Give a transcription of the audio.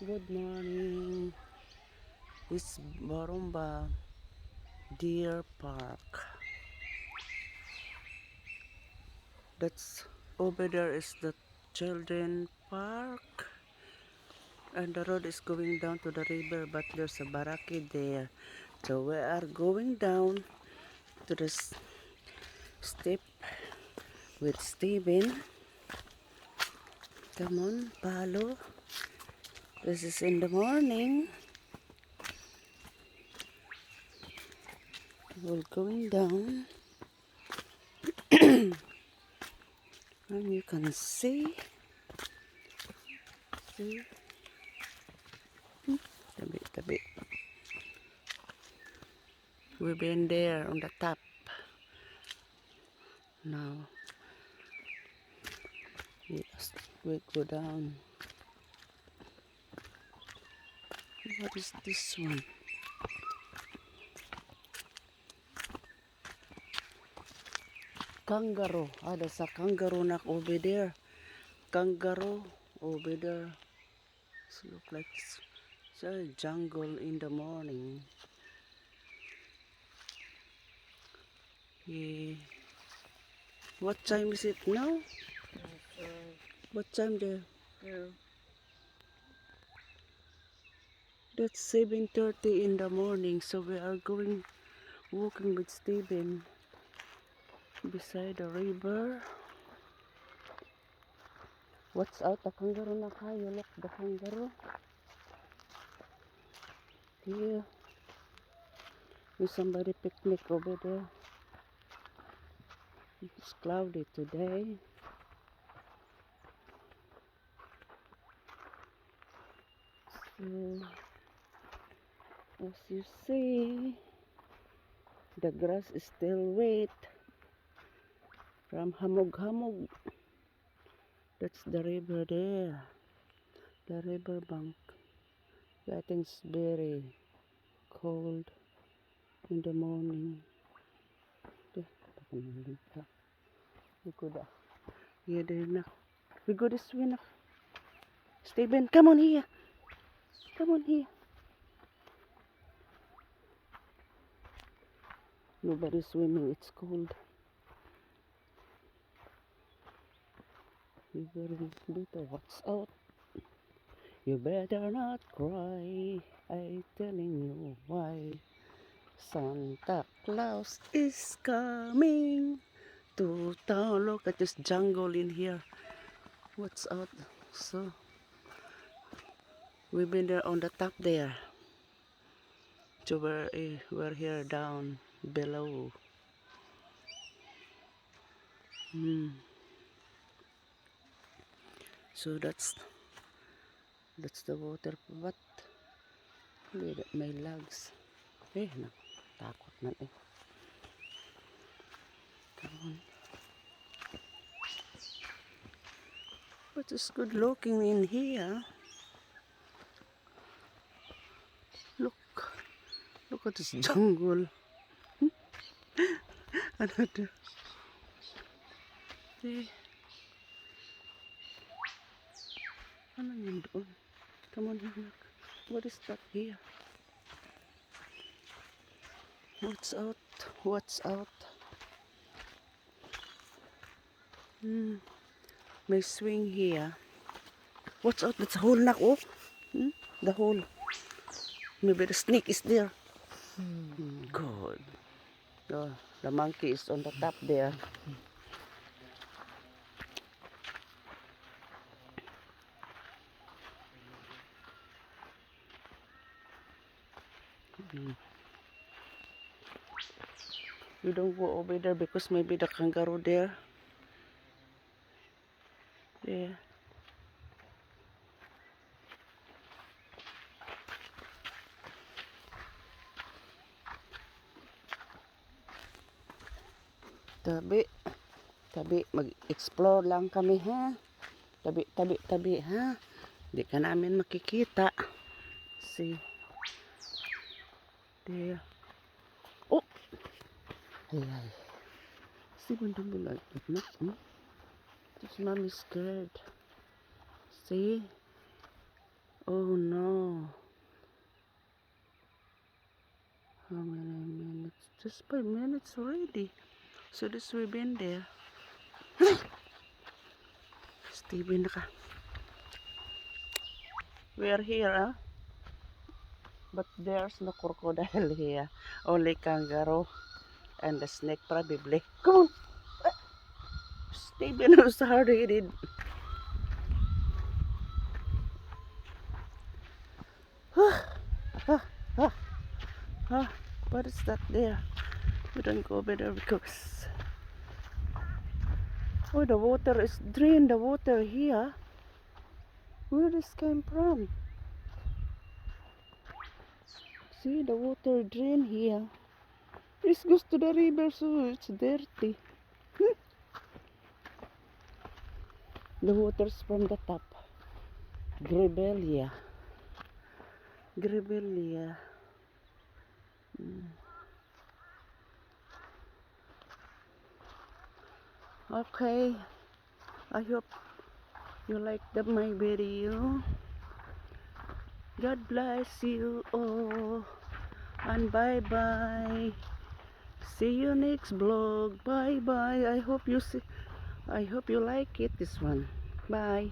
Good morning. It's Borumba Deer Park. That's over there is the children park, and the road is going down to the river, but there's a baraki there. So we are going down to the step with Steven. Come on, follow. This is in the morning. We're going down, and you can see. Tabi, tabi. We've been there on the top. Now yes, we go down. What is this one? Kangaroo. Ah, there's a kangaroo knock over there. Kangaroo over there. It look like it's a jungle in the morning. Yeah. What time is it now? What time there? That's 7:30 in the morning. So we are going walking with Steven beside the river. What's out? The kangaroo na kayo. Look, the kangaroo. Here. There's somebody picnic over there. It's cloudy today. So, as you see, the grass is still wet from hamog-hamog. That's the river there. The river bank. I think it's very cold in the morning. We go da. Yeah, there na. We go this way na. Steven, come on here. Come on here. Nobody's swimming. It's cold. You better watch out. You better not cry. I'm telling you why. Santa Claus is coming to town. Look at this jungle in here. What's out? So we've been there on the top there. So we're here down below. So that's the water. But may lags. Takot man eh. Come on. But it's good looking in here. Look at this jungle. Another. Eh. Ano yun doon? Come on, look. What is that here? What's out? What's out? May swing here. What's out? That's a hole knock. Oh. The hole. Maybe the snake is there. Good. The monkey is on the top there. We don't go over there because maybe the kangaroo there. There. Tabi, mag-explore lang kami ha. Tabi ha. Hindi ka namin makikita. See. There. Oh! Ay. See, don't be like that. This mom is scared. See? Oh no. How many minutes? Just 5 minutes already. So this we've been there. Steven ka. We are here, huh? But there's no crocodile here. Only kangaroo and the snake probably. Come on. Steven was hard-headed. Ah, ah, ah. What is that there? We don't go over there because oh, the water is drained. The water here. Where this came from? See the water drain here. This goes to the river, so it's dirty. The water's from the top. Grebelia. Grebelia. Okay. I hope you like my video. God bless you all. And bye bye. See you next vlog. Bye bye. I hope you like it, this one. Bye.